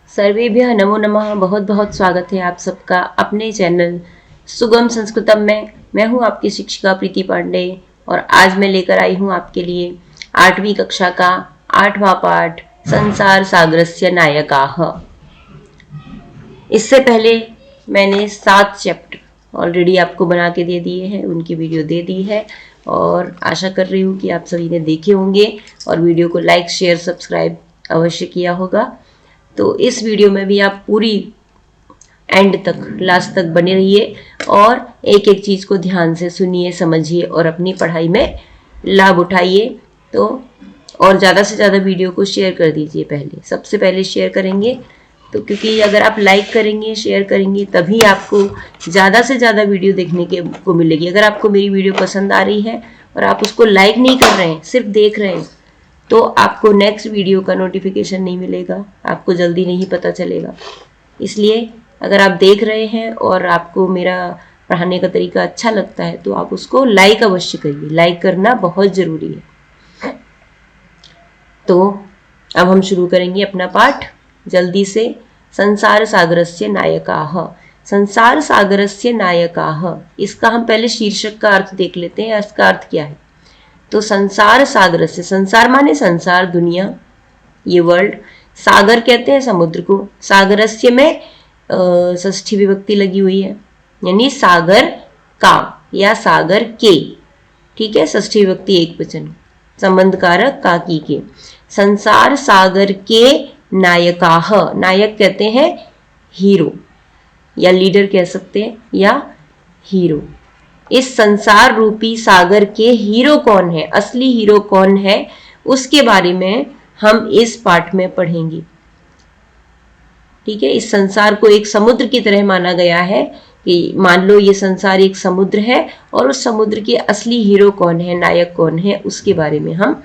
सर्वेभ्यः नमो नमः। बहुत बहुत स्वागत है आप सबका अपने चैनल सुगम संस्कृतम में। मैं हूं आपकी शिक्षिका प्रीति पांडे और आज मैं लेकर आई हूं आपके लिए 8वीं कक्षा का 8वां पाठ संसार सागरस्य नायकाः। इससे पहले मैंने 7 चैप्टर ऑलरेडी आपको बना के दे दिए हैं, उनकी वीडियो दे दी है और आशा कर रही हूँ कि आप सभी ने देखे होंगे और वीडियो को लाइक शेयर सब्सक्राइब अवश्य किया होगा। तो इस वीडियो में भी आप पूरी एंड तक लास्ट तक बने रहिए और एक एक चीज़ को ध्यान से सुनिए, समझिए और अपनी पढ़ाई में लाभ उठाइए। तो और ज़्यादा से ज़्यादा वीडियो को शेयर कर दीजिए। सबसे पहले शेयर करेंगे तो क्योंकि अगर आप लाइक करेंगे शेयर करेंगे तभी आपको ज़्यादा से ज़्यादा वीडियो देखने को मिलेगी। अगर आपको मेरी वीडियो पसंद आ रही है और आप उसको लाइक नहीं कर रहे हैं, सिर्फ देख रहे हैं, तो आपको नेक्स्ट वीडियो का नोटिफिकेशन नहीं मिलेगा, आपको जल्दी नहीं पता चलेगा। इसलिए अगर आप देख रहे हैं और आपको मेरा पढ़ाने का तरीका अच्छा लगता है तो आप उसको लाइक अवश्य करिए। लाइक करना बहुत ज़रूरी है। तो अब हम शुरू करेंगे अपना पाठ जल्दी से। संसार सागरस्य नायकाः। संसार सागरस्य नायकाः, इसका हम पहले शीर्षक का अर्थ देख लेते हैं। इसका अर्थ क्या है? तो संसार सागर से, संसार माने संसार, दुनिया, ये वर्ल्ड। सागर कहते हैं समुद्र को। सागरस्य में षष्ठी विभक्ति लगी हुई है, यानी सागर का या सागर के। ठीक है, षष्ठी विभक्ति एक वचन, संबंध कारक का की के। संसार सागर के नायकाः, नायक कहते हैं हीरो या लीडर कह सकते हैं या हीरो। इस संसार रूपी सागर के हीरो कौन है, असली हीरो कौन है, उसके बारे में हम इस पाठ में पढ़ेंगे। ठीक है, इस संसार को एक समुद्र की तरह माना गया है कि मान लो ये संसार एक समुद्र है और उस समुद्र के असली हीरो कौन है, नायक कौन है, उसके बारे में हम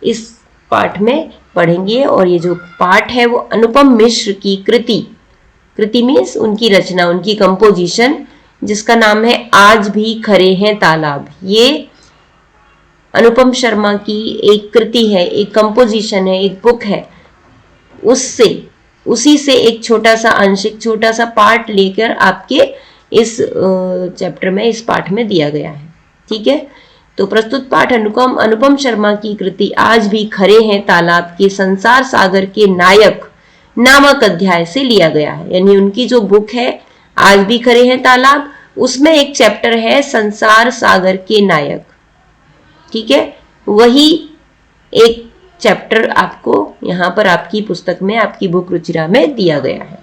इस पाठ में पढ़ेंगे। और ये जो पाठ है वो अनुपम मिश्र की कृति मीन्स उनकी रचना, उनकी कंपोजिशन, जिसका नाम है आज भी खरे हैं तालाब। ये अनुपम शर्मा की एक कृति है, एक कंपोजिशन है, एक बुक है। उसी से एक छोटा सा अंश, एक छोटा सा पार्ट लेकर आपके इस चैप्टर में, इस पाठ में दिया गया है। ठीक है, तो प्रस्तुत पाठ अनुपम शर्मा की कृति आज भी खरे हैं तालाब के संसार सागर के नायक नामक अध्याय से लिया गया है। यानी उनकी जो बुक है आज भी खरे हैं तालाब, उसमें एक चैप्टर है संसार सागर के नायक। ठीक है, वही एक चैप्टर आपको यहाँ पर आपकी पुस्तक में, आपकी बुक रुचिरा में दिया गया है।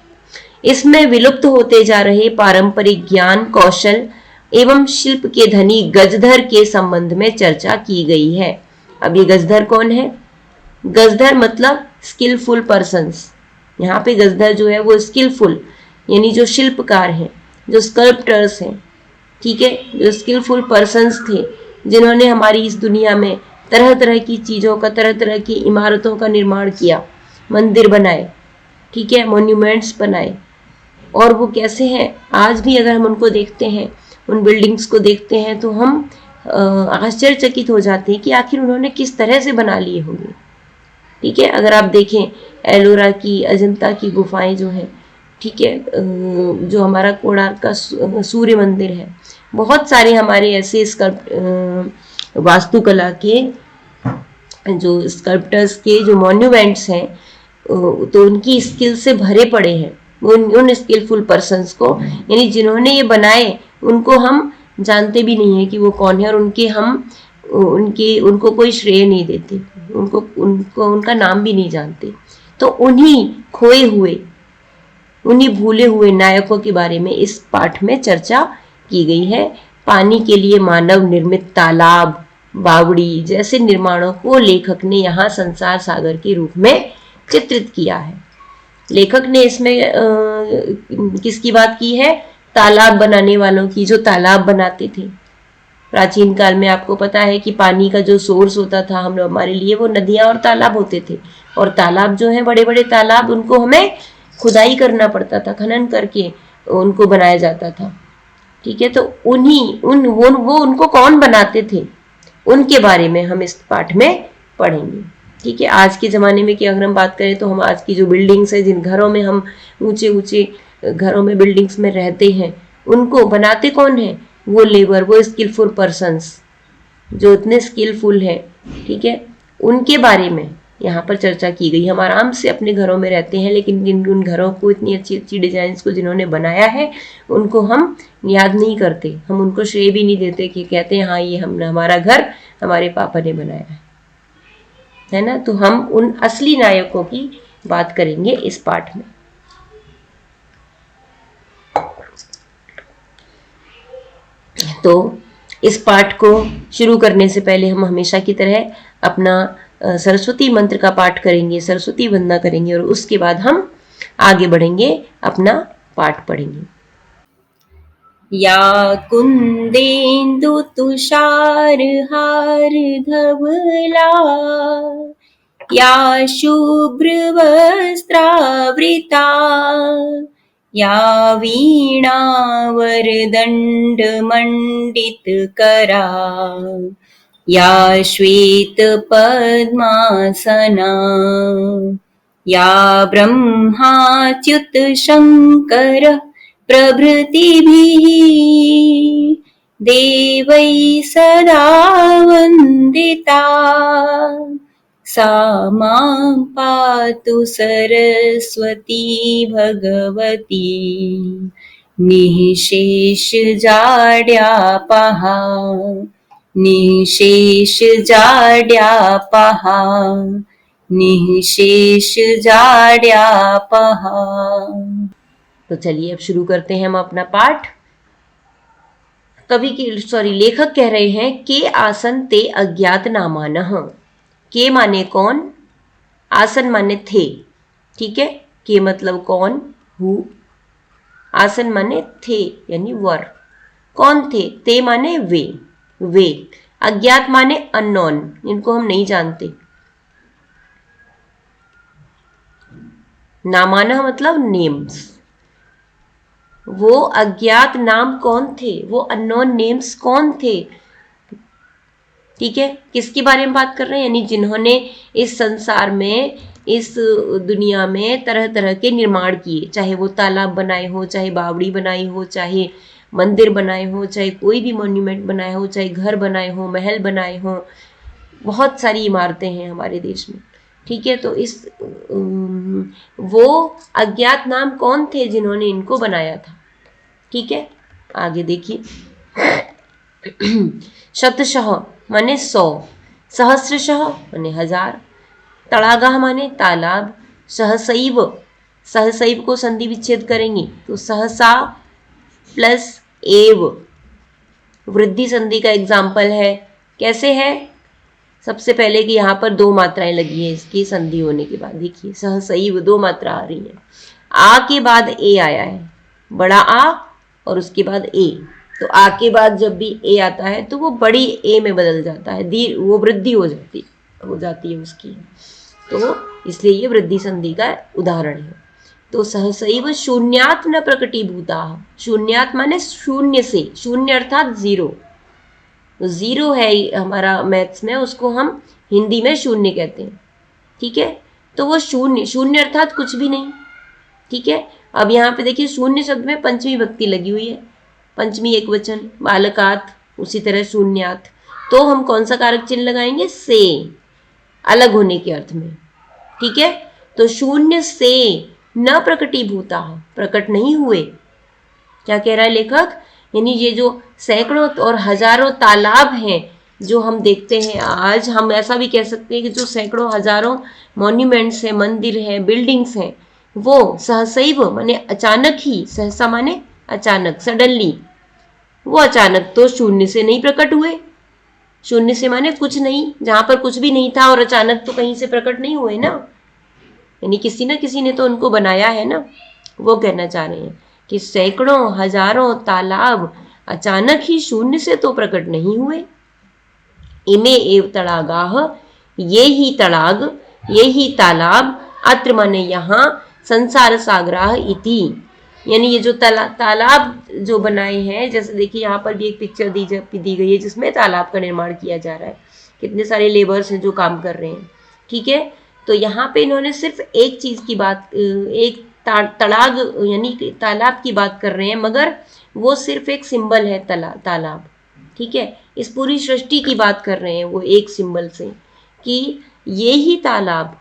इसमें विलुप्त होते जा रहे पारंपरिक ज्ञान, कौशल एवं शिल्प के धनी गजधर के संबंध में चर्चा की गई है। अब ये गजधर कौन है? गजधर मतलब स्किलफुल पर्सन्स। यहाँ पे गजधर जो है वो स्किलफुल, यानी जो शिल्पकार हैं, जो स्कल्प्टर्स हैं, ठीक है, जो स्किलफुल पर्सन्स थे, जिन्होंने हमारी इस दुनिया में तरह तरह की चीज़ों का, तरह तरह की इमारतों का निर्माण किया, मंदिर बनाए, ठीक है, मॉन्यूमेंट्स बनाए। और वो कैसे हैं आज भी, अगर हम उनको देखते हैं, उन बिल्डिंग्स को देखते हैं, तो हम आश्चर्यचकित हो जाते हैं कि आखिर उन्होंने किस तरह से बना लिए होंगे। ठीक है, अगर आप देखें एलोरा की, अजंता की गुफाएं जो हैं, ठीक है, जो हमारा कोणार्क का सूर्य मंदिर है, बहुत सारे हमारे ऐसे वास्तुकला के जो स्कल्प्टर्स के जो मॉन्यूमेंट्स हैं, तो उनकी स्किल से भरे पड़े हैं। उन स्किलफुल पर्सन्स को, यानी जिन्होंने ये बनाए, उनको हम जानते भी नहीं है कि वो कौन है, और उनको कोई श्रेय नहीं देते, उनको उनका नाम भी नहीं जानते। तो उन्हीं खोए हुए, उन्हीं भूले हुए नायकों के बारे में इस पाठ में चर्चा की गई है। पानी के लिए मानव निर्मित तालाब, बावड़ी जैसे निर्माणों को लेखक ने यहाँ संसार सागर के रूप में चित्रित किया है। लेखक ने इसमें किसकी बात की है? तालाब बनाने वालों की, जो तालाब बनाते थे। प्राचीन काल में आपको पता है कि पानी का जो सोर्स होता था हमारे लिए, वो नदियाँ और तालाब होते थे। और तालाब जो है, बड़े बड़े तालाब, उनको हमें खुदाई करना पड़ता था, खनन करके उनको बनाया जाता था। ठीक है, तो वो उनको कौन बनाते थे, उनके बारे में हम इस पाठ में पढ़ेंगे। ठीक है। आज के ज़माने में कि अगर हम बात करें तो हम आज की जो बिल्डिंग्स है, जिन घरों में हम ऊंचे ऊंचे घरों में बिल्डिंग्स में रहते हैं, उनको बनाते कौन है? वो लेबर, वो स्किलफुल पर्सन्स जो इतने स्किलफुल हैं, ठीक है, उनके बारे में यहाँ पर चर्चा की गई। हम आराम से अपने घरों में रहते हैं, लेकिन जिन उन घरों को इतनी अच्छी अच्छी डिजाइन्स को जिन्होंने बनाया है उनको हम याद नहीं करते, हम उनको श्रेय भी नहीं देते कि कहते हैं हाँ ये हम हमारा घर हमारे पापा ने बनाया है ना। तो हम उन असली नायकों की बात करेंगे इस पाठ में। तो इस पाठ को शुरू करने से पहले हम हमेशा की तरह अपना सरस्वती मंत्र का पाठ करेंगे, सरस्वती वंदना करेंगे और उसके बाद हम आगे बढ़ेंगे, अपना पाठ पढ़ेंगे। या कुंदेन्दु तुषार हार धवला, या शुभ्र वस्त्रावृता, या वीणावरदण्ड मण्डितकरा, या श्वेतपद्मासना, या ब्रह्माच्युत शङ्कर प्रभृतिभिः देवैः सदा वन्दिता, सा मां पातु सरस्वती भगवती निःशेषजाड्यापहा, निःशेषजाड्यापहा, निःशेषजाड्यापहा। तो चलिए अब शुरू करते हैं हम अपना पाठ। लेखक कह रहे हैं के आसन ते अज्ञात नामानः। के माने कौन, आसन माने थे, ठीक है। के मतलब कौन, हु, आसन माने थे यानी वर, कौन थे, ते माने वे, अज्ञात माने अननोन, इनको हम नहीं जानते, नामाना मतलब नेम्स, वो अज्ञात नाम कौन थे, वो अननोन नेम्स कौन थे, ठीक है। किसके बारे में बात कर रहे हैं, यानी जिन्होंने इस संसार में, इस दुनिया में तरह तरह के निर्माण किए, चाहे वो तालाब बनाए हो, चाहे बावड़ी बनाई हो, चाहे मंदिर बनाए हो, चाहे कोई भी मॉन्यूमेंट बनाए हो, चाहे घर बनाए हो, महल बनाए हो, बहुत सारी इमारतें हैं हमारे देश में, ठीक है। तो इस वो अज्ञात नाम कौन थे जिन्होंने इनको बनाया था, ठीक है। आगे देखिए, शतशः माने 100, सहस्रशः माने 1000, तड़ागाह माने तालाब, सहसैव, सहसैव को संधि विच्छेद करेंगे तो सहसा प्लस एव, वृद्धि संधि का एग्जाम्पल है। कैसे है, सबसे पहले कि यहाँ पर 2 मात्राएं लगी है, इसकी संधि होने के बाद देखिए सहसैव 2 मात्रा आ रही है, आ के बाद ए आया है, बड़ा आ और उसके बाद ए, तो आ के बाद जब भी ए आता है तो वो बड़ी ए में बदल जाता है, वो वृद्धि हो जाती है उसकी, तो इसलिए ये वृद्धि संधि का उदाहरण है। तो सहसैव शून्यात् न प्रकटीभूता, शून्यात् माने शून्य से, शून्य अर्थात 0, जीरो है हमारा मैथ्स में, उसको हम हिंदी में शून्य कहते हैं, ठीक है। तो वो शून्य अर्थात कुछ भी नहीं, ठीक है। अब यहाँ पे देखिए शून्य शब्द में पंचमी विभक्ति लगी हुई है, पंचमी एक वचन, बालकात, उसी तरह शून्यात, तो हम कौन सा कारक चिन्ह लगाएंगे, से, अलग होने के अर्थ में, ठीक है। तो शून्य से न प्रकटीभूता, प्रकट नहीं हुए, क्या कह रहा है लेखक, यानी ये जो सैकड़ों और हजारों तालाब हैं जो हम देखते हैं आज, हम ऐसा भी कह सकते हैं कि जो सैकड़ों हजारों मॉन्यूमेंट्स हैं, मंदिर हैं, बिल्डिंग्स हैं, वो सहसैव माने अचानक ही, सहसा माने अचानक, सडनली, वो अचानक तो शून्य से नहीं प्रकट हुए, शून्य से माने कुछ नहीं, जहां पर कुछ भी नहीं था और अचानक तो कहीं से प्रकट नहीं हुए ना, यानी किसी न किसी ने तो उनको बनाया है ना। वो कहना चाह रहे हैं कि सैकड़ों हजारों तालाब अचानक ही शून्य से तो प्रकट नहीं हुए। इमे एव तड़ागाह, ये ही तड़ाग, ये ही तालाब, अत्र माने यहाँ, संसार सागराह इति, यानी ये जो तालाब जो बनाए हैं, जैसे देखिए यहाँ पर भी एक पिक्चर दी गई है जिसमें तालाब का निर्माण किया जा रहा है, कितने सारे लेबर्स हैं जो काम कर रहे हैं, ठीक है। तो यहाँ पे इन्होंने सिर्फ एक चीज की बात, एक तड़ाग यानी तालाब की बात कर रहे हैं, मगर वो सिर्फ एक सिंबल है तालाब, ठीक है। इस पूरी सृष्टि की बात कर रहे हैं वो एक सिंबल से, कि ये ही तालाब,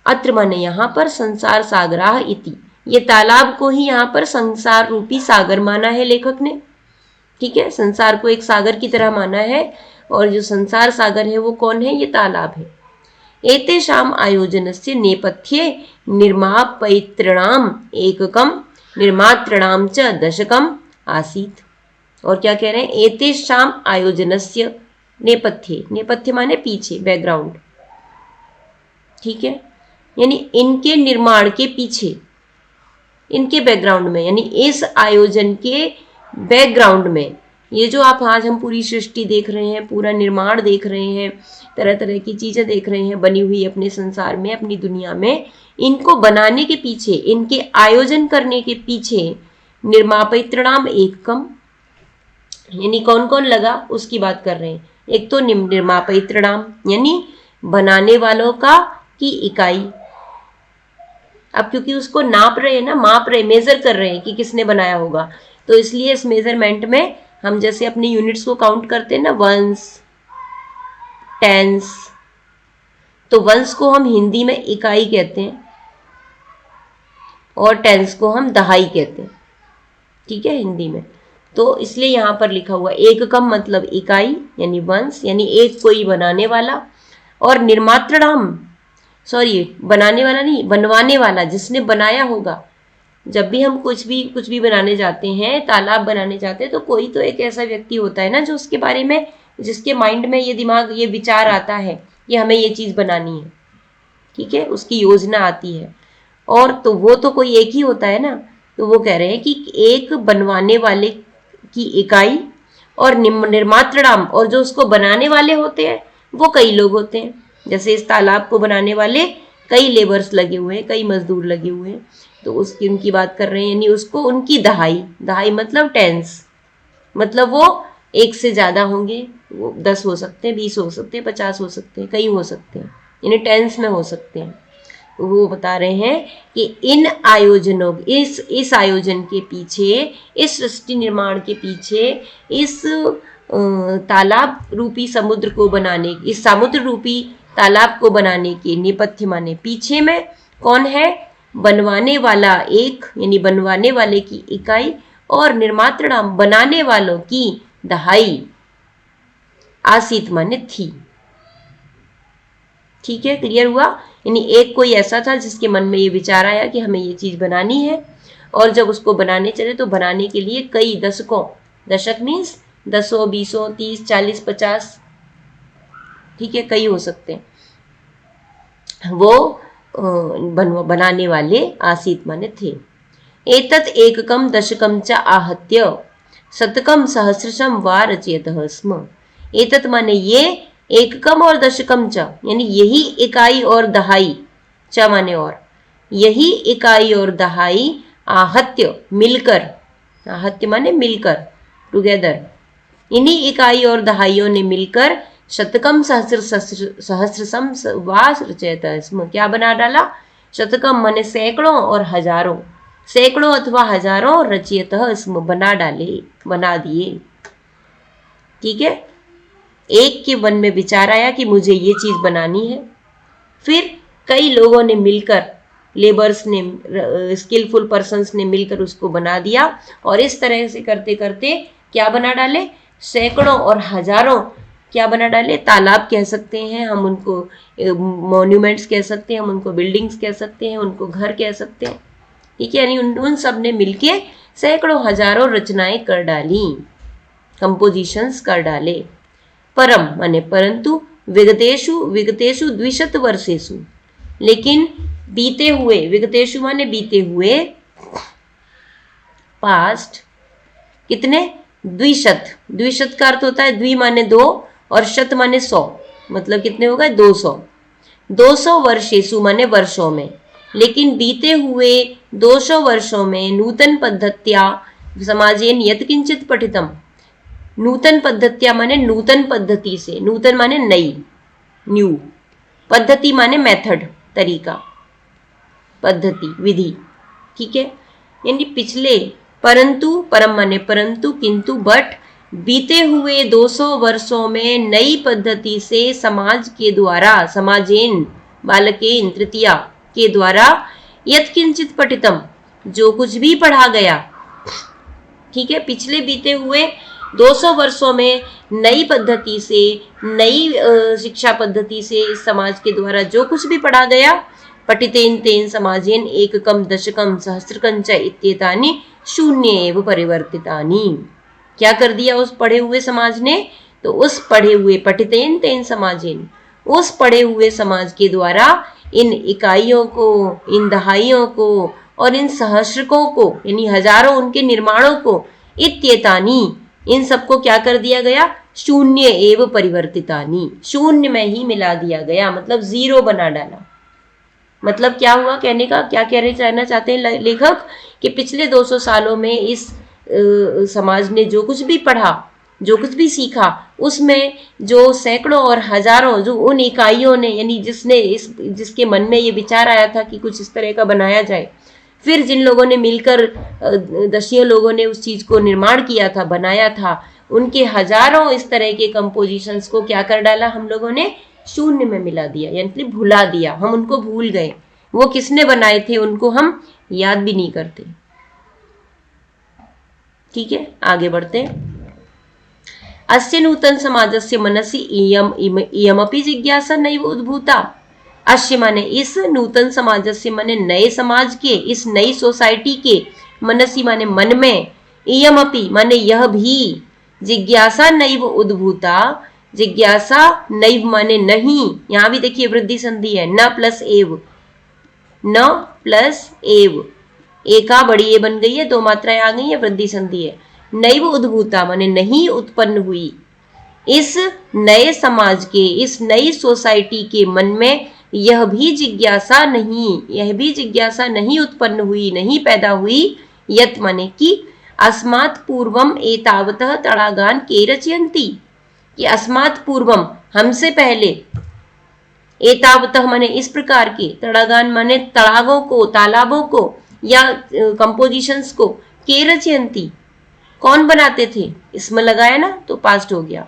अत्र माने यहाँ पर संसार सागराह इति, ये तालाब को ही यहाँ पर संसार रूपी सागर माना है लेखक ने, ठीक है। संसार को एक सागर की तरह माना है, और जो संसार सागर है वो कौन है, ये तालाब है। एतेषाम् आयोजनस्य नेपथ्ये निर्मापयितॄणाम् एककं निर्मातॄणां च दशकम् आसीत्। और क्या कह रहे हैं, एतेषाम् आयोजनस्य नेपथ्ये, नेपथ्य माने पीछे, बैकग्राउंड, ठीक है। यानी इनके निर्माण के पीछे, इनके बैकग्राउंड में, यानी इस आयोजन के बैकग्राउंड में, ये जो आप आज हम पूरी सृष्टि देख रहे हैं, पूरा निर्माण देख रहे हैं, तरह तरह की चीजें देख रहे हैं बनी हुई अपने संसार में, अपनी दुनिया में, इनको बनाने के पीछे, इनके आयोजन करने के पीछे निर्मापयितॄणाम एककम, यानी कौन कौन लगा उसकी बात कर रहे हैं। एक तो निर्मापयितॄणाम यानी बनाने वालों का की इकाई। अब क्योंकि उसको नाप रहे हैं ना, माप रहे, मेजर कर रहे हैं कि किसने बनाया होगा, तो इसलिए इस मेजरमेंट में हम जैसे अपनी यूनिट्स को काउंट करते हैं ना, वंस, टेंस, तो वंस को हम हिंदी में इकाई कहते हैं और टेंस को हम दहाई कहते हैं, ठीक है, हिंदी में। तो इसलिए यहां पर लिखा हुआ एककम मतलब इकाई यानी वंस, यानी एक कोई बनाने वाला, और निर्मातृणाम, सॉरी बनाने वाला नहीं, बनवाने वाला, जिसने बनाया होगा। जब भी हम कुछ भी बनाने जाते हैं, तालाब बनाने जाते हैं, तो कोई तो एक ऐसा व्यक्ति होता है ना जो उसके बारे में, जिसके माइंड में ये दिमाग, ये विचार आता है कि हमें ये चीज बनानी है, ठीक है, उसकी योजना आती है, और तो वो तो कोई एक ही होता है ना। तो वो कह रहे हैं कि एक बनवाने वाले की इकाई और निर्मातृणाम, और जो उसको बनाने वाले होते हैं वो कई लोग होते हैं। जैसे इस तालाब को बनाने वाले कई लेबर्स लगे हुए हैं, कई मजदूर लगे हुए हैं, तो उसकी उनकी बात कर रहे हैं, यानी उसको उनकी दहाई, दहाई मतलब टेंस, मतलब वो एक से ज्यादा होंगे, वो 10 हो सकते हैं, 20 हो सकते हैं, 50 हो सकते हैं, कई हो सकते हैं, यानी टेंस में हो सकते हैं। वो बता रहे हैं कि इन आयोजनों, इस आयोजन के पीछे, इस सृष्टि निर्माण के पीछे, इस तालाब रूपी समुद्र को बनाने, इस समुद्र रूपी तालाब को बनाने के नेपथ्य माने पीछे में कौन है, बनवाने वाला एक, यानी बनवाने वाले की इकाई, और निर्मातृणाम बनाने वालों की दहाई, आसीत माने थी, ठीक है, क्लियर हुआ। यानी एक कोई ऐसा था जिसके मन में ये विचार आया कि हमें ये चीज बनानी है, और जब उसको बनाने चले तो बनाने के लिए कई दशकों, दशक मीन्स 10, 20, 30, 40, 50, ठीक है, कई हो सकते हैं, वो बनाने वाले आसीत माने थे। एतत् एककम दशकम च आहत्य शतकम सहस्रशम वा रचयतः स्म। एतत् माने ये, एककम और दशकम च यानी यही इकाई और दहाई, च माने और, यही इकाई और दहाई, आहत्य मिलकर, आहत्य माने मिलकर, टुगेदर, इन्हीं इकाई और दहाइयों ने मिलकर शतकम सहस्रसम वा रचयतः स्म, क्या बना डाला, शतकम माने सैकड़ों और हजारों, सैकड़ों अथवा हजारों, रचयतः स्म बना डाले, बना दिए, ठीक है। एक के मन में विचार आया कि मुझे ये चीज बनानी है, फिर कई लोगों ने मिलकर, लेबर्स ने, स्किलफुल पर्सन्स ने मिलकर उसको बना दिया, और इस तरह से करते करते क्या बना डाले, सैकड़ों और हजारों क्या बना डाले, तालाब कह सकते हैं हम उनको, मॉन्यूमेंट्स कह सकते हैं हम उनको, बिल्डिंग्स कह सकते हैं उनको, घर कह सकते हैं, ठीक है। यानी उन सब ने मिलके सैकड़ों हजारों रचनाएं कर डाली, कंपोजिशंस कर डाले। परम माने परंतु, विगतेषु, विगतेषु द्विशत वर्षेषु, लेकिन बीते हुए, विगतेषु माने बीते हुए, पास्ट, कितने, द्विशत, द्विशत का अर्थ होता है द्वि माने 2 और शत माने 100, मतलब कितने हो गए, 200, 200 वर्षेषु माने वर्षों में, लेकिन बीते हुए 200 वर्षों में नूतन पद्धत्या समाजेन यत्किंचित पठितम, नूतन पद्धत्या माने नूतन पद्धति से, नूतन माने नई, न्यू, पद्धति माने मेथड, तरीका, पद्धति, विधि, ठीक है। यानी पिछले, परंतु, परम माने परंतु, किंतु, बट बीते हुए 200 वर्षों में नई पद्धति से समाज के द्वारा, समाजेन बालकेन तृतीया के द्वारा यत्किंचित पठितम, जो कुछ भी पढ़ा गया, ठीक है। पिछले बीते हुए 200 वर्षों में नई पद्धति से, नई शिक्षा पद्धति से इस समाज के द्वारा जो कुछ भी पढ़ा गया, पठितेन तेन समाजेन एककम दशकम सहस्त्रकं च इत्येतानि शून्य एव परिवर्तितानि। क्या कर दिया उस पढ़े हुए समाज ने? तो उस पढ़े हुए, पठितेन तेन समाजेन, उस पढ़े हुए समाज के द्वारा इन इकाइयों को, इन दहाइयों को और इन सहस्रकों को, यानी हजारों उनके निर्माणों को, इत्येतानि, इन सबको क्या कर दिया गया? शून्य एव परिवर्तितानि, शून्य में ही मिला दिया गया, मतलब जीरो बना डाला। मतलब क्या हुआ? कहने का क्या कहना चाहते हैं लेखक कि पिछले 200 सालों में इस समाज ने जो कुछ भी पढ़ा, जो कुछ भी सीखा, उसमें जो सैकड़ों और हजारों जो उन इकाइयों ने, यानी जिसके मन में ये विचार आया था कि कुछ इस तरह का बनाया जाए, फिर जिन लोगों ने मिलकर, दसियों लोगों ने उस चीज को निर्माण किया था, बनाया था, उनके हजारों इस तरह के कंपोजिशंस को क्या कर डाला हम लोगों ने? शून्य में मिला दिया, यानी भुला दिया। हम उनको भूल गए, वो किसने बनाए थे उनको हम याद भी नहीं करते। ठीक है, आगे बढ़ते। अस्य नूतन समाजस्य मनसि इयमपि जिज्ञासा नैव उद्भूता। अस्य माने इस, नूतन समाजस्य माने नए समाज के, इस नई सोसाइटी के, मनसि माने मन में, इयमपि माने यह भी, जिज्ञासा नैव उद्भूता, जिज्ञासा नैव माने नहीं, यहां भी देखिए वृद्धि संधि है, न प्लस एव, न प्लस एव, एका बड़ी ए बन गई है, दो मात्राएं आ गई है, वृद्धि संधि है। नैव उद्भूता माने नहीं उत्पन्न हुई, इस नए समाज के, इस नई सोसाइटी के मन में यह भी जिज्ञासा नहीं, यह भी जिज्ञासा नहीं उत्पन्न हुई, नहीं पैदा हुई, यत माने कि अस्मात् पूर्वम एतावतः तड़ागान के रचयन्ति, कि अस्मात् पूर्वम हमसे पहले, एतावतः माने इस प्रकार के, तड़ागान माने तड़ागों को, तालाबों को या कंपोजिशंस को, के रचयन्ति कौन बनाते थे? इसमें लगाया ना तो पास्ट हो गया।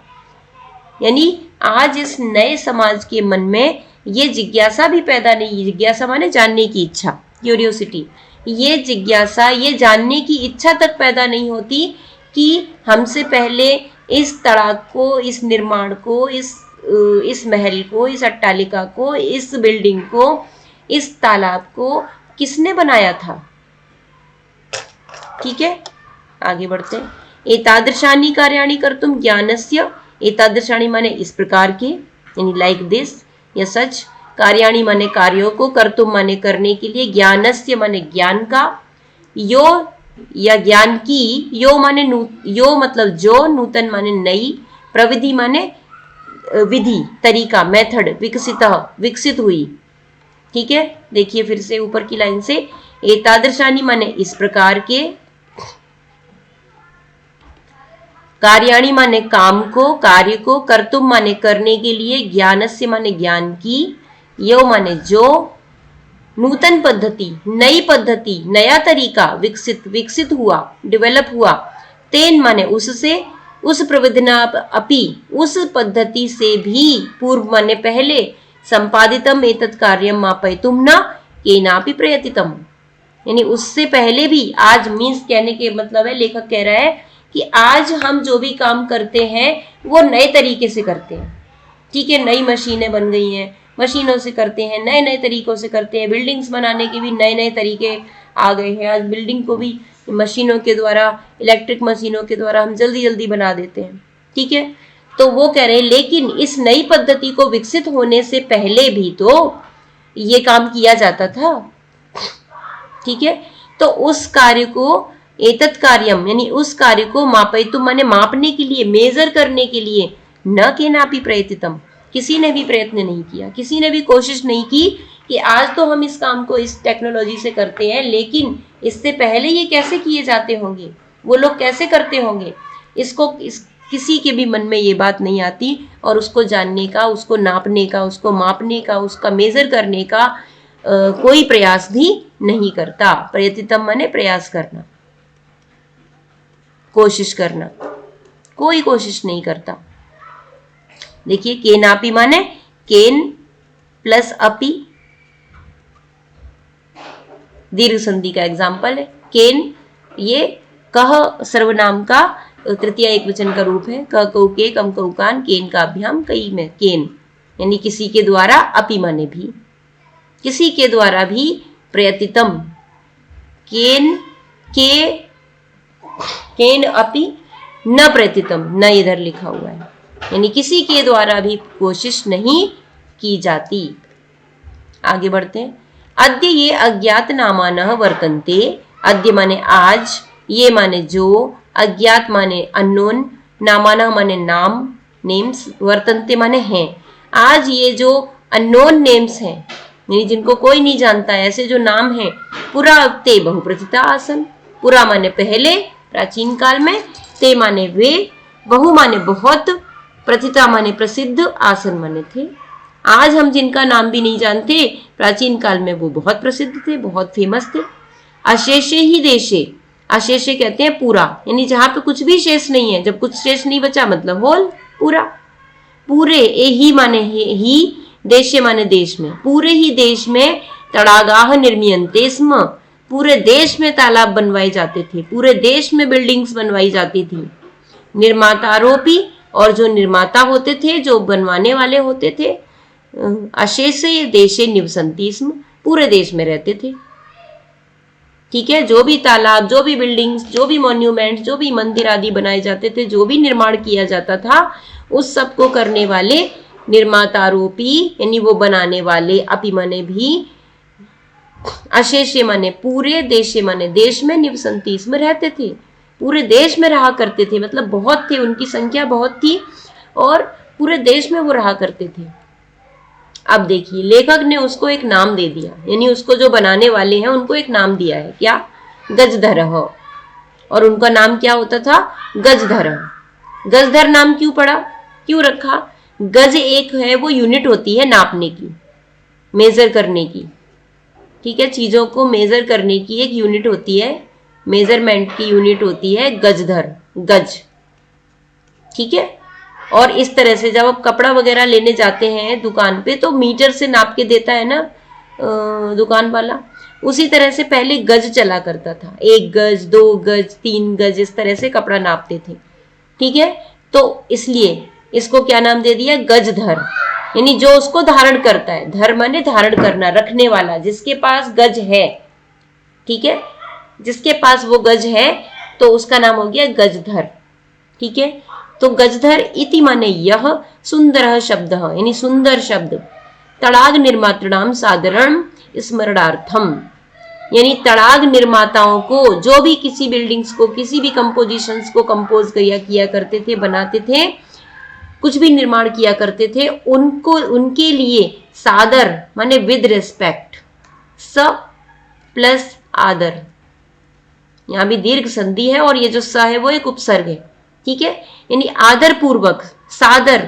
यानी आज इस नए समाज के मन में ये जिज्ञासा भी पैदा नहीं, जिज्ञासा माने जानने की इच्छा, क्यूरियोसिटी, ये जिज्ञासा, ये जानने की इच्छा तक पैदा नहीं होती कि हमसे पहले इस तड़ाग को, इस निर्माण को, इस महल को, इस अट्टालिका को, इस बिल्डिंग को, इस तालाब को किसने बनाया था। ठीक है, आगे बढ़ते हैं। एतादृशानि कार्याणि कर्तुम ज्ञानस्य, एतादृशानि माने इस प्रकार के, यानी लाइक दिस या सच, कार्याणि माने कार्यों को, कर्तुम माने करने के लिए, ज्ञानस्य माने ज्ञान का, यो या ज्ञान की, यो माने यो मतलब जो, नूतन माने नई, प्रविधि माने विधि, तरीका, मेथड, विकसित हुई। ठीक है, देखिए फिर से ऊपर की लाइन से, एतादृशानि माने इस प्रकार के, कार्याणि माने काम को, कार्य को, कर्तुम माने करने के लिए, ज्ञानस्य माने ज्ञान की, यो माने जो, नूतन पद्धति नई पद्धति, नया तरीका, विकसित हुआ, डेवलप हुआ, तेन माने उससे, उस प्रविधिना अपि, उस पद्धति से भी, पूर्व माने पहले, संपादितम एतत् कार्यम मापयितुम न केनापि प्रयतितम, यानी उससे पहले भी, आज मीन्स कहने के मतलब है, लेखक कह रहा है कि आज हम जो भी काम करते हैं वो नए तरीके से करते हैं। ठीक है, नई मशीनें बन गई हैं, मशीनों से करते हैं, नए नए तरीकों से करते हैं, बिल्डिंग्स बनाने के भी नए नए तरीके आ गए हैं। आज बिल्डिंग को भी मशीनों के द्वारा, इलेक्ट्रिक मशीनों के द्वारा हम जल्दी जल्दी बना देते हैं। ठीक है, तो वो कह रहे हैं लेकिन इस नई पद्धति को विकसित होने से पहले भी तो ये काम किया जाता था। ठीक है, तो उस कार्य को, एतत् कार्यम यानी उस कार्य को, मापयितुम माने मापने के लिए, मेजर करने के लिए, न केनापि प्रयतितम, किसी ने भी प्रयत्न नहीं किया, किसी ने भी कोशिश नहीं की कि आज तो हम इस काम को इस टेक्नोलॉजी से करते हैं, लेकिन इससे पहले ये कैसे किए जाते होंगे, वो लोग कैसे करते होंगे, किसी के भी मन में ये बात नहीं आती और उसको जानने का, उसको नापने का, उसको मापने का, उसका मेजर करने का कोई प्रयास भी नहीं करता। प्रयतितम माने प्रयास करना, कोशिश करना, कोई कोशिश नहीं करता। देखिए केनापि माने केन प्लस अपि, दीर्घ संधि का एग्जाम्पल है। केन ये कह सर्वनाम का तृतीय एक वचन का रूप है। क कौ के कम कौ कान केन का अभ्याम कई में केन, यानी किसी के द्वारा, अपि माने भी, किसी के द्वारा भी, प्रयतितम केन के केन अपि न प्रयतितम, न इधर लिखा हुआ है, यानी किसी के द्वारा भी कोशिश नहीं की जाती। आगे बढ़ते हैं। अद्य ये अज्ञात नामानः वर्तन्ते, अद्य माने आज, ये माने जो, अज्ञात माने अननोन, नामानः माने नाम, नेम्स, वर्तन्ते माने हैं। आज ये जो अननोन नेम्स हैं, यानी जिनको कोई नहीं जानता है, ऐसे जो नाम हैं, पुरा ते बहुप्रथिता आसन, पुरा माने पहले, प्राचीन काल में, ते माने वे, बहु माने बहुत, प्रथिता माने प्रसिद्ध, आसन माने थे। आज हम जिनका नाम भी नहीं जानते, प्राचीन काल में वो बहुत प्रसिद्ध थे, बहुत फेमस थे। अशेषे ही देशे, अशेषे कहते हैं पूरा, यानी जहां पे कुछ भी शेष नहीं है, जब कुछ शेष नहीं बचा मतलब होल, पूरा। पूरे ए ही माने ही, देशे माने देश में, पूरे ही देश में तड़ागाह निर्मीयन्ते स्म, पूरे देश में तालाब बनवाए जाते थे, पूरे देश में बिल्डिंग्स बनवाई जाती थी। निर्मातारोपी, और जो निर्माता होते थे, जो बनवाने वाले होते थे, अशेषे देशे निवसन्ति स्म, पूरे देश में रहते थे। ठीक है, जो भी तालाब, जो भी बिल्डिंग्स, जो भी मॉन्यूमेंट्स, जो भी मंदिर आदि बनाए जाते थे, जो भी निर्माण किया जाता था, उस सब को करने वाले निर्मातारोपी, यानी वो बनाने वाले, अपि माने भी, अशेषे माने पूरे, देशे माने देश में, निवसन्ति इसमें रहते थे, पूरे देश में रहा करते थे, मतलब बहुत थे, उनकी संख्या बहुत थी और पूरे देश में वो रहा करते थे। अब देखिए लेखक ने उसको एक नाम दे दिया, यानी उसको जो बनाने वाले हैं उनको एक नाम दिया है, क्या? गजधरः, और उनका नाम क्या होता था? गजधरः। गजधर नाम क्यों पड़ा, क्यों रखा? गज एक है, वो यूनिट होती है नापने की, मेजर करने की। ठीक है, चीजों को मेजर करने की एक यूनिट होती है, मेजरमेंट की यूनिट होती है गजधर, गज। ठीक है, और इस तरह से जब आप कपड़ा वगैरह लेने जाते हैं दुकान पे तो मीटर से नाप के देता है ना दुकान वाला, उसी तरह से पहले गज चला करता था, 1 गज, 2 गज, 3 गज, इस तरह से कपड़ा नापते थे। ठीक है, तो इसलिए इसको क्या नाम दे दिया? गजधर, यानी जो उसको धारण करता है। धर माने धारण करना, रखने वाला, जिसके पास गज है। ठीक है, जिसके पास वो गज है तो उसका नाम हो गया गजधर। ठीक है, तो गजधर इति माने यह, सुंदर शब्द, यानी सुंदर शब्द, तड़ाग निर्मातृणाम साधारण स्मरणार्थम, यानी तड़ाग निर्माताओं को, जो भी किसी बिल्डिंग्स को, किसी भी कंपोजिशंस को कंपोज किया करते थे, बनाते थे, कुछ भी निर्माण किया करते थे, उनको, उनके लिए सादर माने विद रिस्पेक्ट, स प्लस आदर, यहां भी दीर्घ संधि है और ये जो स है वो एक उपसर्ग है। ठीक है, यानी आदर पूर्वक, सादर,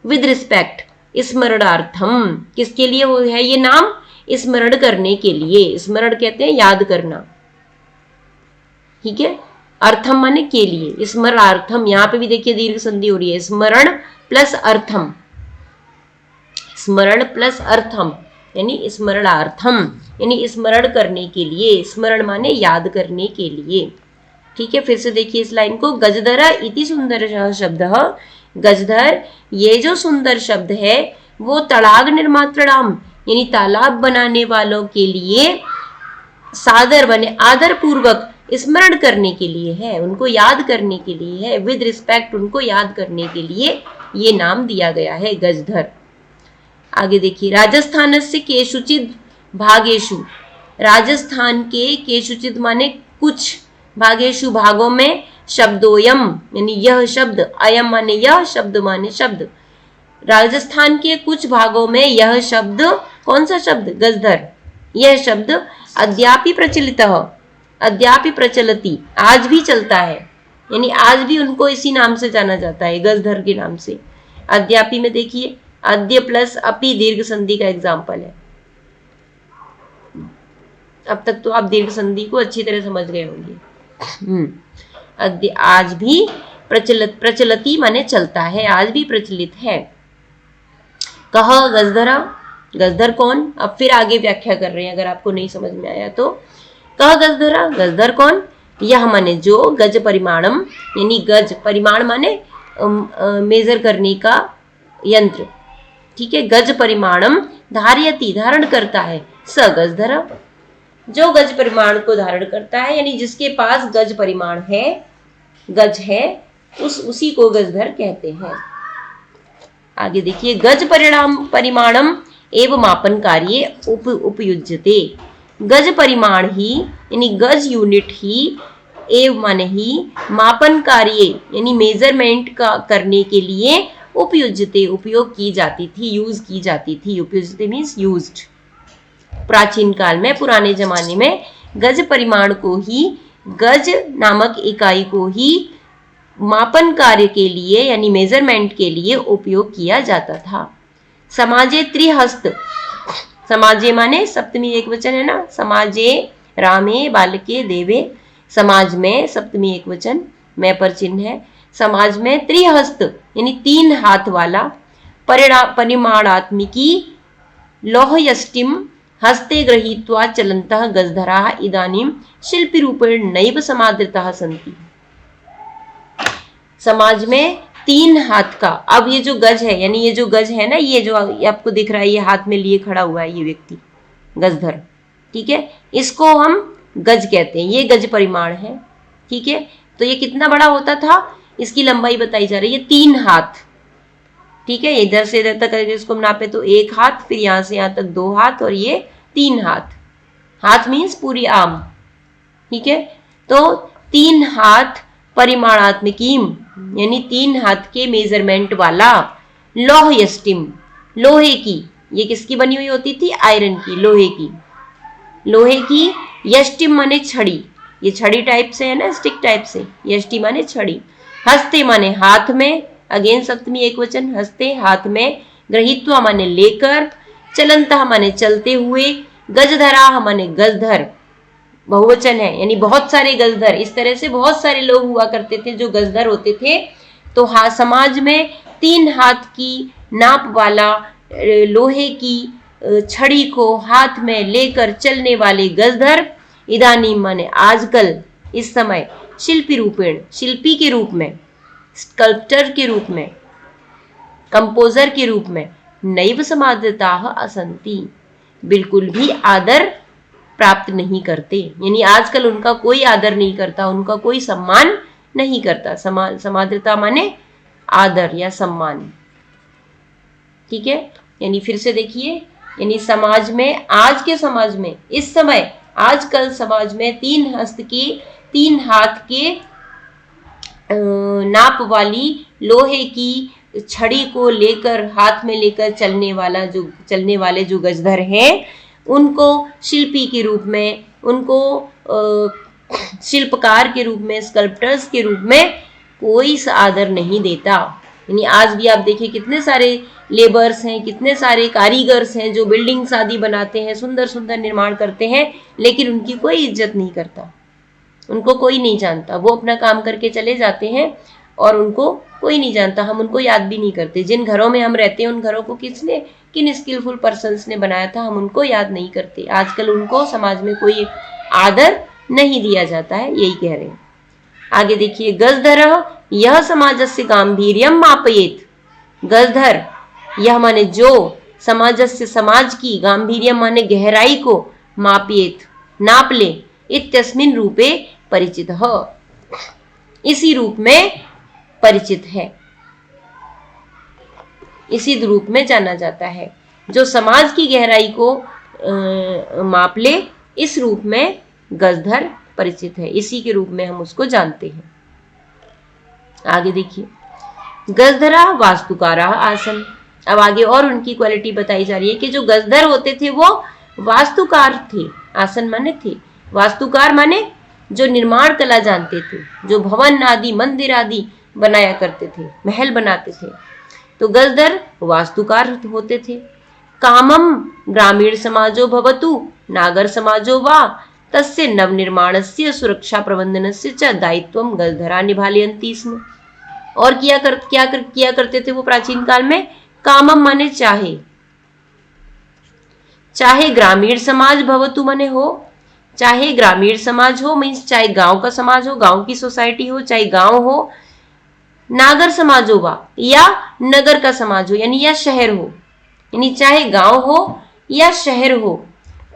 विद रिस्पेक्ट, स्मरणार्थम, किसके लिए वो है ये नाम? स्मरण करने के लिए। स्मरण कहते हैं याद करना। ठीक है, अर्थम माने के लिए, स्मरणार्थम, यहां पे भी देखिए दीर्घ संधि हो रही है, स्मरण प्लस अर्थम, स्मरण प्लस अर्थम, यानी स्मरणार्थम, यानी स्मरण करने के लिए। स्मरण माने याद करने के लिए। ठीक है, फिर से देखिए इस लाइन को, गजधर इति सुंदर शब्द, गजधर ये जो सुंदर शब्द है वो तड़ाग निर्मातृणाम, यानी तालाब बनाने वालों के लिए, सादर बने आदर पूर्वक, स्मरण करने के लिए है, उनको याद करने के लिए है, विद रिस्पेक्ट, उनको याद करने के लिए ये नाम दिया गया है गजधर। आगे देखिए, राजस्थान से केषुचिद भागेशु, राजस्थान के केषुचिद माने कुछ, भागेशु भागों में, शब्दोयम यानी यह शब्द, अयम माने यह, शब्द माने शब्द, राजस्थान के कुछ भागों में यह शब्द, कौन सा शब्द? गजधर, यह शब्द अद्यापि प्रचलित, अद्यापि प्रचलति, आज भी चलता है। यानी आज भी उनको इसी नाम से जाना जाता है, गजधर के नाम से। अद्यापि में देखिए, अद्य प्लस अपि दीर्घ संधि का एग्जाम्पल है। अब तक तो आप दीर्घ संधि को अच्छी तरह समझ गए होंगे। अद्य आज भी प्रचलती माने चलता है, आज भी प्रचलित है। कह गजधरा, गजधर कौन? अब फिर आगे व्याख्या कर रहे हैं, अगर आपको नहीं समझ में आया तो। कह गजधरा, गजधर कौन? यह माने जो, गज परिमाणम, यानी गज परिमाण माने मेजर करने का यंत्र, ठीक है। गज परिमाणम धारयति, धारण करता है, स गजधरा, जो गज परिमाण को धारण करता है, यानी जिसके पास गज परिमाण है, गज है, उसी को गजधर कहते हैं। आगे देखिए, गज परिमाणम एवं मापन कार्य उपयुज्यते। गज परिमाण ही यानी गज यूनिट ही, एवं माने ही, मापन कार्य यानी मेजरमेंट का करने के लिए उपयुज्यते, उपयोग की जाती थी, यूज की जाती थी। उपयुज्यते मीन्स यूज्ड। प्राचीन काल में, पुराने जमाने में गज परिमाण को ही, गज नामक इकाई को ही मापन कार्य के लिए यानी मेजरमेंट के लिए उपयोग किया जाता था। समाजे त्रिहस्त, समाजे माने सप्तमी एक वचन है ना, समाजे रामे बालके देवे, समाज में सप्तमी एक वचन, मैं पर चिन्ह है। समाज में त्रिहस्त यानी 3 हाथ वाला, परिमाणात्मिकी लौहयष्टिम हस्ते गृहीत्वा चलन्तः गजधराः इदानीं शिल्पी रूपेण नैव समादृताः सन्ति। समाज में 3 हाथ का, अब ये जो गज है, यानी ये जो गज है ना, ये जो आपको दिख रहा है, ये हाथ में लिए खड़ा हुआ है ये व्यक्ति, गजधर, ठीक है, इसको हम गज कहते हैं। ये गज परिमाण है, ठीक है। तो ये कितना बड़ा होता था, इसकी लंबाई बताई जा रही है 3 हाथ, ठीक है। इधर से इधर तक अगर इसको नापे तो 1 हाथ, फिर यहां से यहां तक 2 हाथ, और ये 3 हाथ। हाथ मीन्स पूरी आर्म, ठीक है। तो 3 हाथ परिमाणात्मकीम यानी 3 हाथ के मेजरमेंट वाला, लौह यष्टिम, लोहे की, ये किसकी बनी हुई होती थी? आयरन की, लोहे की, लोहे की। यष्टिम माने छड़ी, ये छड़ी टाइप से है ना, स्टिक टाइप से, यष्टि माने छड़ी। हस्ते माने हाथ में, अगेन सप्तमी एक वचन, हस्ते हाथ में। गृहीत्वा माने लेकर, चलंतः माने चलते हुए, गजधराः माने गजधर, बहुवचन है, यानी बहुत सारे गजधर। इस तरह से बहुत सारे लोग हुआ करते थे जो गजधर होते थे। तो समाज में 3 हाथ की नाप वाला लोहे की छड़ी को हाथ में लेकर चलने वाले गजधर, इदानी माने आजकल, इस समय, शिल्पी रूपेण, शिल्पी के रूप में, स्कल्प्टर के रूप में, कंपोजर के रूप में, नैव समादृताः असन्ति, बिल्कुल भी आदर प्राप्त नहीं करते, यानी आजकल उनका कोई आदर नहीं करता, उनका कोई सम्मान नहीं करता। समादृता माने आदर या सम्मान, ठीक है। यानी फिर से देखिए, यानी समाज में, आज के समाज में, इस समय, आजकल समाज में 3 हस्त की, 3 हाथ के नाप वाली लोहे की छड़ी को लेकर, हाथ में लेकर चलने वाले जो गजधर हैं, उनको शिल्पी के रूप में, उनको शिल्पकार के रूप में, स्कल्प्टर्स के रूप में कोई आदर नहीं देता। यानी आज भी आप देखिए कितने सारे लेबर्स हैं, कितने सारे कारीगर्स हैं जो बिल्डिंग्स आदि बनाते हैं, सुंदर सुंदर निर्माण करते हैं, लेकिन उनकी कोई इज्जत नहीं करता, उनको कोई नहीं जानता। वो अपना काम करके चले जाते हैं और उनको कोई नहीं जानता, हम उनको याद भी नहीं करते। जिन घरों में हम रहते हैं उन घरों को किन स्किलफुल पर्सन्स ने बनाया था, हम उनको याद नहीं करते। आजकल उनको समाज में कोई आदर नहीं दिया जाता है, यही कह रहे हैं। आगे देखिए, गजधर यह समाजस्य गांभीर्यम मापयेत। गजधर यह माने जो, समाजस्य समाज की, गांभीर्यम माने गहराई को, मापयेत नाप ले, इत्यस्मिन् रूपे परिचित हो, इसी रूप में परिचित है, इसी रूप में जाना जाता है। जो समाज की गहराई को माप ले, इस रूप में गजधर परिचित है, इसी के रूप में हम उसको जानते हैं। आगे देखिए, गजधरा वास्तुकारा आसन। अब आगे और उनकी क्वालिटी बताई जा रही है कि जो गजधर होते थे वो वास्तुकार थे, आसन माने थे, वास्तुकार माने जो निर्माण कला जानते थे, जो भवन आदि मंदिर आदि बनाया करते थे, महल बनाते थे, तो गजधर वास्तुकार होते थे। कामम ग्रामीण समाजो भवतु नागर समाजो वा तस्य नवनिर्माणस्य सुरक्षा प्रबंधनस्य च दायित्वम गजधरा निभालयन्ति स्म। और किया करते थे वो प्राचीन काल में? कामम माने चाहे, चाहे ग्रामीण समाज भवतु माने हो, चाहे ग्रामीण समाज हो, मीन्स चाहे गांव का समाज हो, गांव की सोसाइटी हो, चाहे गांव हो, नागर समाज हो या नगर का समाज हो, यानी या शहर हो, यानी चाहे गांव हो या शहर हो,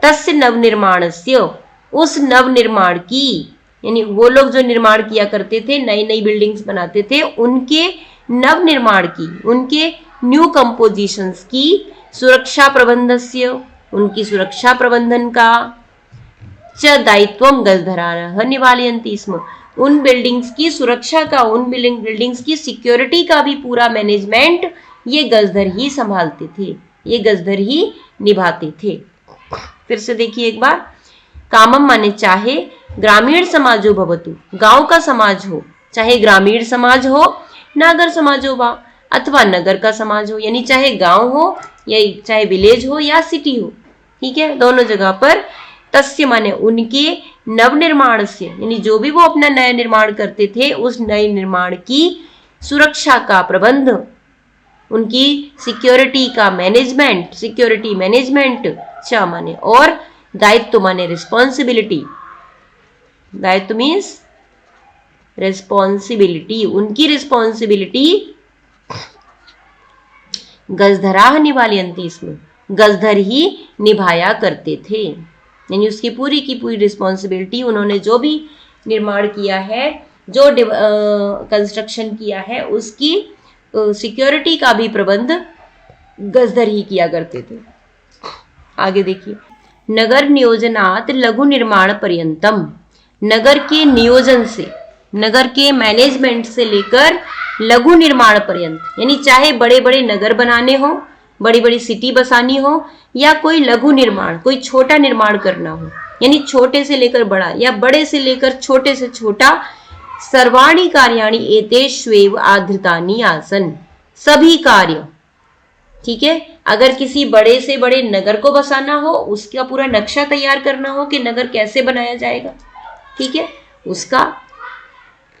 तस्य नवनिर्माणस्य, उस नवनिर्माण की, यानी वो लोग जो निर्माण किया करते थे, नई नई बिल्डिंग्स बनाते थे, उनके नवनिर्माण की, उनके न्यू कंपोजिशंस की सुरक्षा प्रबंधस्य, उनकी सुरक्षा प्रबंधन का, च दायित्वम गजधराः निभालयन्ति स्म, उन बिल्डिंग्स की सुरक्षा का, उन बिल्डिंग्स की सिक्योरिटी का भी पूरा मैनेजमेंट ये गजधर ही संभालते थे, ये गजधर ही निभाते थे। फिर से देखिए एक बार, कामम माने चाहे, ग्रामीण समाजो भवतु, गांव का समाज हो, चाहे ग्रामीण समाज हो, नागर समाज हो अथवा नगर का समाज हो, यानी चाहे गांव हो या चाहे विलेज हो या सिटी हो, ठीक है, दोनों जगह पर। तस्य माने उनके, नवनिर्माण से, यानी जो भी वो अपना नया निर्माण करते थे, उस नए निर्माण की सुरक्षा का प्रबंध, उनकी सिक्योरिटी का मैनेजमेंट, सिक्योरिटी मैनेजमेंट, च माने और, दायित्व माने रिस्पॉन्सिबिलिटी, दायित्व मीन्स रिस्पॉन्सिबिलिटी, उनकी रिस्पॉन्सिबिलिटी गजधराः निभालयन्ति स्म, गजधर ही निभाया करते थे, यानी उसकी पूरी की पूरी रिस्पॉन्सिबिलिटी, उन्होंने जो भी निर्माण किया है, जो कंस्ट्रक्शन किया है, उसकी सिक्योरिटी का भी प्रबंध गजधर ही किया करते थे। आगे देखिए, नगर नियोजनात् लघु निर्माण पर्यंतम, नगर के नियोजन से, नगर के मैनेजमेंट से लेकर लघु निर्माण पर्यंत, यानी चाहे बड़े बड़े नगर बनाने हो, बड़ी बड़ी सिटी बसानी हो, या कोई लघु निर्माण, कोई छोटा निर्माण करना हो, यानी छोटे से लेकर बड़ा या बड़े से लेकर छोटे से छोटा, सर्वाणि कार्याणि एतेष्वेव आधृतानि आसन्, सभी कार्य, ठीक है, अगर किसी बड़े से बड़े नगर को बसाना हो, उसका पूरा नक्शा तैयार करना हो कि नगर कैसे बनाया जाएगा, ठीक है, उसका,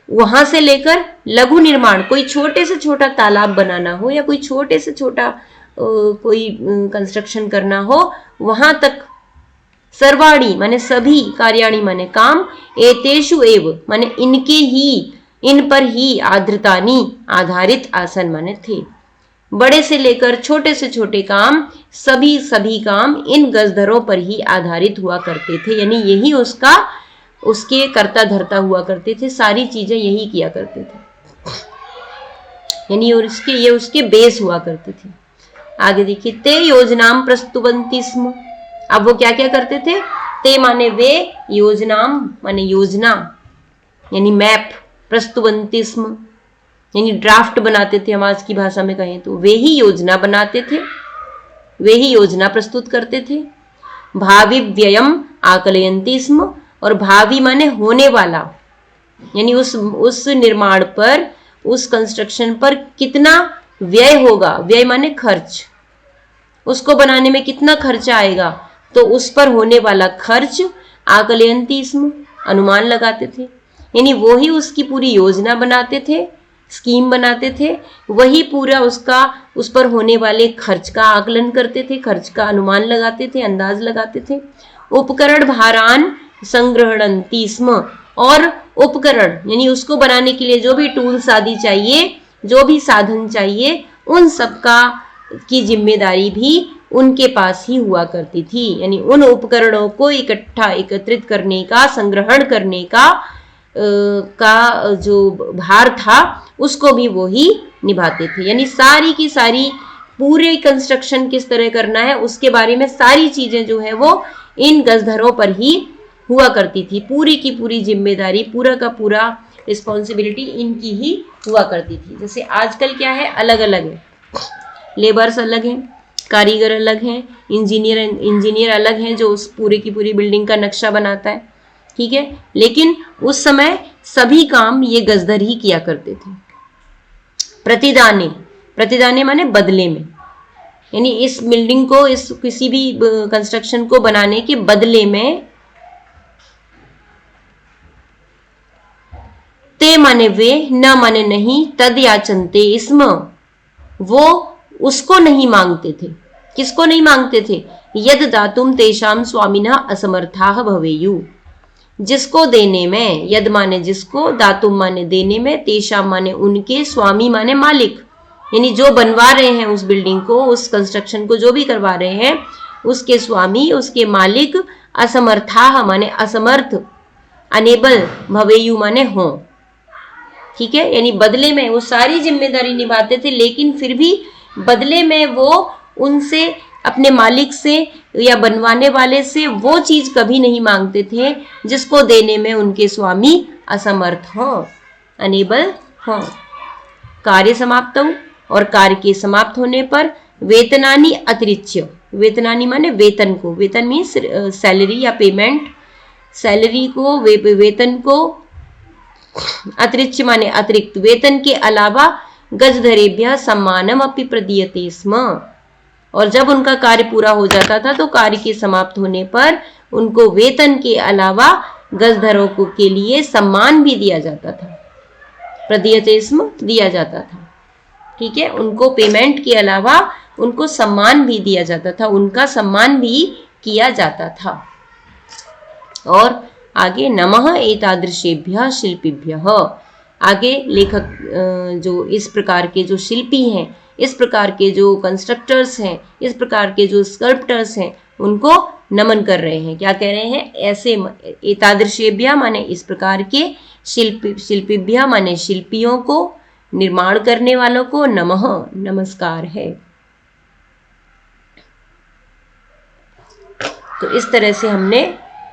वहां से लेकर लघु निर्माण, कोई छोटे से छोटा तालाब बनाना हो या कोई छोटे से छोटा कोई कंस्ट्रक्शन करना हो, वहां तक, सर्वाणी माने सभी, कार्याणी माने काम, एतेषु एव माने इनके ही, इन पर ही, आधृतानि आधारित, आसन माने थे, बड़े से लेकर छोटे से छोटे काम, सभी काम इन गजधरों पर ही आधारित हुआ करते थे, यानी यही उसका, उसके कर्ता धर्ता हुआ करते थे, सारी चीजें यही किया करते थे, यानी और इसके, ये उसके बेस हुआ करते थे। आगे देखिए, ते योजनाम प्रस्तुवन्ति स्म, अब वो क्या क्या करते थे? ते माने वे, योजनाम माने योजना, यानी मैप, प्रस्तुवन्ति स्म यानी ड्राफ्ट बनाते थे, हम आज की भाषा में कहें तो वे ही योजना बनाते थे, वे ही योजना प्रस्तुत करते थे। भावी व्ययम आकलयन्ति स्म, और भावी माने होने वाला, यानी उस निर्माण पर, उस कंस्ट्रक्शन पर कितना व्यय होगा, व्यय माने खर्च, उसको बनाने में कितना खर्चा आएगा, तो उस पर होने वाला खर्च आकलयन्ति स्म, अनुमान लगाते थे, यानी वो ही उसकी पूरी योजना बनाते थे, स्कीम बनाते थे, वही पूरा उसका, उस पर होने वाले खर्च का आकलन करते थे, खर्च का अनुमान लगाते थे, अंदाज लगाते थे। उपकरण भारान संग्रहणन्ति स्म, और उपकरण यानी उसको बनाने के लिए जो भी टूल्स आदि चाहिए, जो भी साधन चाहिए, उन सबका की जिम्मेदारी भी उनके पास ही हुआ करती थी, यानी उन उपकरणों को एकत्रित करने का, संग्रहण करने का जो भार था, उसको भी वो ही निभाते थे, यानी सारी की सारी, पूरे कंस्ट्रक्शन किस तरह करना है उसके बारे में सारी चीजें जो है वो इन गजधरों पर ही हुआ करती थी, पूरी की पूरी जिम्मेदारी, पूरा का पूरा रिस्पॉन्सिबिलिटी इनकी ही हुआ करती थी। जैसे आजकल क्या है, अलग अलग है, लेबर्स अलग हैं, कारीगर अलग हैं, इंजीनियर अलग हैं जो उस पूरी की पूरी बिल्डिंग का नक्शा बनाता है, ठीक है। लेकिन उस समय सभी काम ये गजधर ही किया करते थे। प्रतिदाने, प्रतिदाने माने बदले में, यानी इस बिल्डिंग को, इस किसी भी कंस्ट्रक्शन को बनाने के बदले में, ते माने वे, न माने नहीं, तद याचनते इसम, वो उसको नहीं मांगते थे। किसको नहीं मांगते थे? यद दातुम तेषाम स्वामिनः असमर्थाः भवेयु, जिसको देने में, यद माने जिसको, दातुम माने देने में, तेषाम माने उनके, स्वामी माने मालिक, यानी जो बनवा रहे हैं उस बिल्डिंग को, उस कंस्ट्रक्शन को जो भी करवा रहे हैं, उसके स्वामी, उसके मालिक, असमर्थाः माने असमर्थ, अनेबल, भवेयु माने हो, ठीक है। यानी बदले में वो सारी जिम्मेदारी निभाते थे, लेकिन फिर भी बदले में वो उनसे, अपने मालिक से या बनवाने वाले से वो चीज कभी नहीं मांगते थे जिसको देने में उनके स्वामी असमर्थ हो, अनेबल हो। कार्य समाप्त हो, और कार्य के समाप्त होने पर वेतनानी अतिरिच्य, वेतनानी माने वेतन को, वेतन मीन्स सैलरी या पेमेंट, सैलरी को, वेतन को, अतिरिच्य माने अतिरिक्त, वेतन के अलावा गजधरेभ्यः सम्मानम अपि प्रदीयते स्म, और जब उनका कार्य पूरा हो जाता था तो कार्य के समाप्त होने पर उनको वेतन के अलावा गजधरों को के लिए सम्मान भी दिया जाता था, प्रदीयते स्म, दिया जाता था, ठीक है। उनको पेमेंट के अलावा उनको सम्मान भी दिया जाता था, उनका सम्मान भी किया जाता था। और आगे नमः एतादृशेभ्यः शिल्पिभ्यः, आगे लेखक जो इस प्रकार के जो शिल्पी हैं, इस प्रकार के जो कंस्ट्रक्टर्स हैं, इस प्रकार के जो स्कल्प्टर्स हैं, उनको नमन कर रहे हैं। क्या कह रहे हैं? ऐसे, एतादृशेभ्यः माने इस प्रकार के, शिल्पिभ्यः माने शिल्पियों को, निर्माण करने वालों को, नमः नमस्कार है। तो इस तरह से हमने,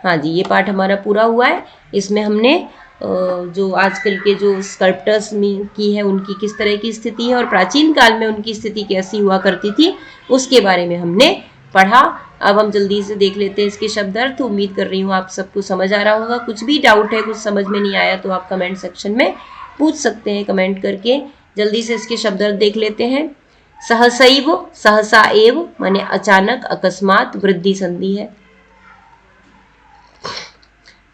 हाँ जी, ये पाठ हमारा पूरा हुआ है। इसमें हमने जो आजकल के जो स्कल्प्टर्स की है उनकी किस तरह की स्थिति है और प्राचीन काल में उनकी स्थिति कैसी हुआ करती थी, उसके बारे में हमने पढ़ा। अब हम जल्दी से देख लेते हैं इसके शब्द अर्थ। उम्मीद कर रही हूँ आप सबको समझ आ रहा होगा। कुछ भी डाउट है, कुछ समझ में नहीं आया, तो आप कमेंट सेक्शन में पूछ सकते हैं कमेंट करके। जल्दी से इसके शब्द अर्थ देख लेते हैं। सहसैव, सहसा एव माने अचानक, अकस्मात, वृद्धि संधि है।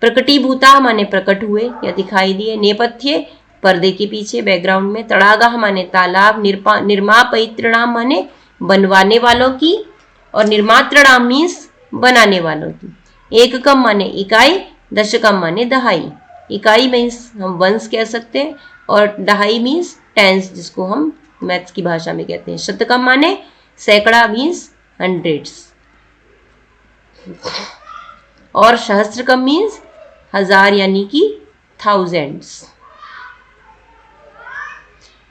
प्रकटीभूता माने प्रकट हुए या दिखाई दिए। नेपथ्य पर्दे के पीछे, बैकग्राउंड में। तड़ागा माने तालाब। निर्मापयितृणाम माने बनवाने वालों की, और निर्मातृणाम मीन्स बनाने वालों की। एककम माने इकाई, दशकम माने दहाई। इकाई मीन्स हम वंस कह सकते हैं, और दहाई मीन्स टेंस, जिसको हम मैथ्स की भाषा में कहते हैं। शतकम माने सैकड़ा मीन्स हंड्रेड्स, और सहस्त्रकम मीन्स हजार यानी कि थाउजेंड्स।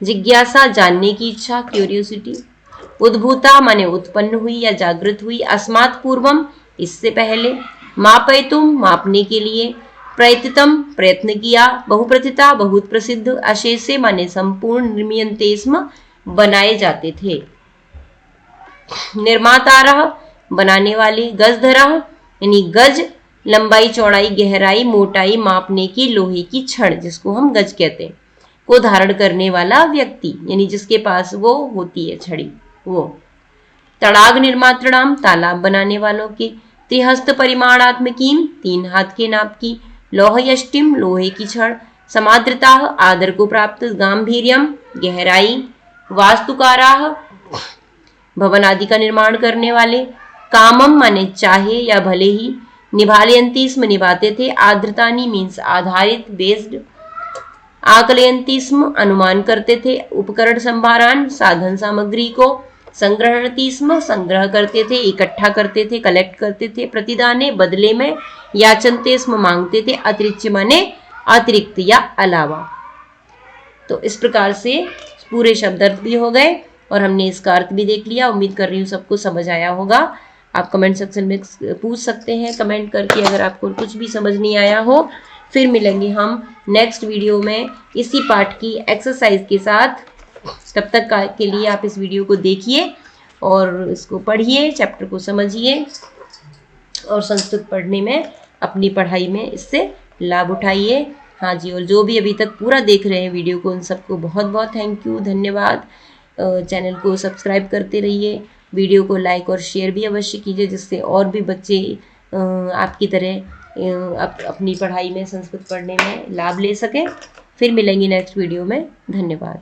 जिज्ञासा जानने की इच्छा, क्यूरियोसिटी। उद्भूता माने उत्पन्न हुई या जागृत हुई। अस्मात् पूर्वम इससे पहले। मापयितुम मापने के लिए। प्रयतितम प्रयत्न किया। बहुप्रथिता बहुत प्रसिद्ध। अशेषे माने संपूर्ण। निर्मीयन्ते स्म बनाए जाते थे। निर्मातारः बनाने वाले। गजधरः यानी गज, लंबाई चौड़ाई गहराई मोटाई मापने की लोहे की छड़, जिसको हम गज कहते हैं, को धारण करने वाला व्यक्ति, यानी जिसके पास वो होती है छड़ी, वो। तड़ाग निर्मातृणाम तालाब बनाने वालों के। त्रिहस्त परिमाणात्मकीम 3 हाथ के नाप की। लौह यष्टिम लोहे की छड़। समाद्रता आदर को प्राप्त। गांभीर्यम गहराई। वास्तुकाराह भवन आदि का निर्माण करने वाले। कामम माने चाहे या भले ही। निभालयंती स्म निभाते थे। आर्द्रतानी मीन्स आधारित, बेस्ड। आकलयंती स्म अनुमान करते थे। उपकरण संभारान साधन सामग्री को। संग्रहणती स्म संग्रह करते थे, इकट्ठा करते थे, कलेक्ट करते थे। प्रतिदाने बदले में। याचनते स्म मांगते थे। अतिरिक्त माने अतिरिक्त या अलावा। तो इस प्रकार से पूरे शब्द अर्थ भी हो गए और हमने इसका अर्थ भी देख लिया। उम्मीद कर रही हूँ सबको समझ आया होगा। आप कमेंट सेक्शन में पूछ सकते हैं कमेंट करके अगर आपको कुछ भी समझ नहीं आया हो। फिर मिलेंगे हम नेक्स्ट वीडियो में इसी पाठ की एक्सरसाइज के साथ। तब तक के लिए आप इस वीडियो को देखिए और इसको पढ़िए, चैप्टर को समझिए और संस्कृत पढ़ने में अपनी पढ़ाई में इससे लाभ उठाइए। हाँ जी, और जो भी अभी तक पूरा देख रहे हैं वीडियो को, उन सबको बहुत बहुत थैंक यू, धन्यवाद। चैनल को सब्सक्राइब करते रहिए, वीडियो को लाइक और शेयर भी अवश्य कीजिए, जिससे और भी बच्चे आपकी तरह अपनी पढ़ाई में, संस्कृत पढ़ने में लाभ ले सकें। फिर मिलेंगे नेक्स्ट वीडियो में। धन्यवाद।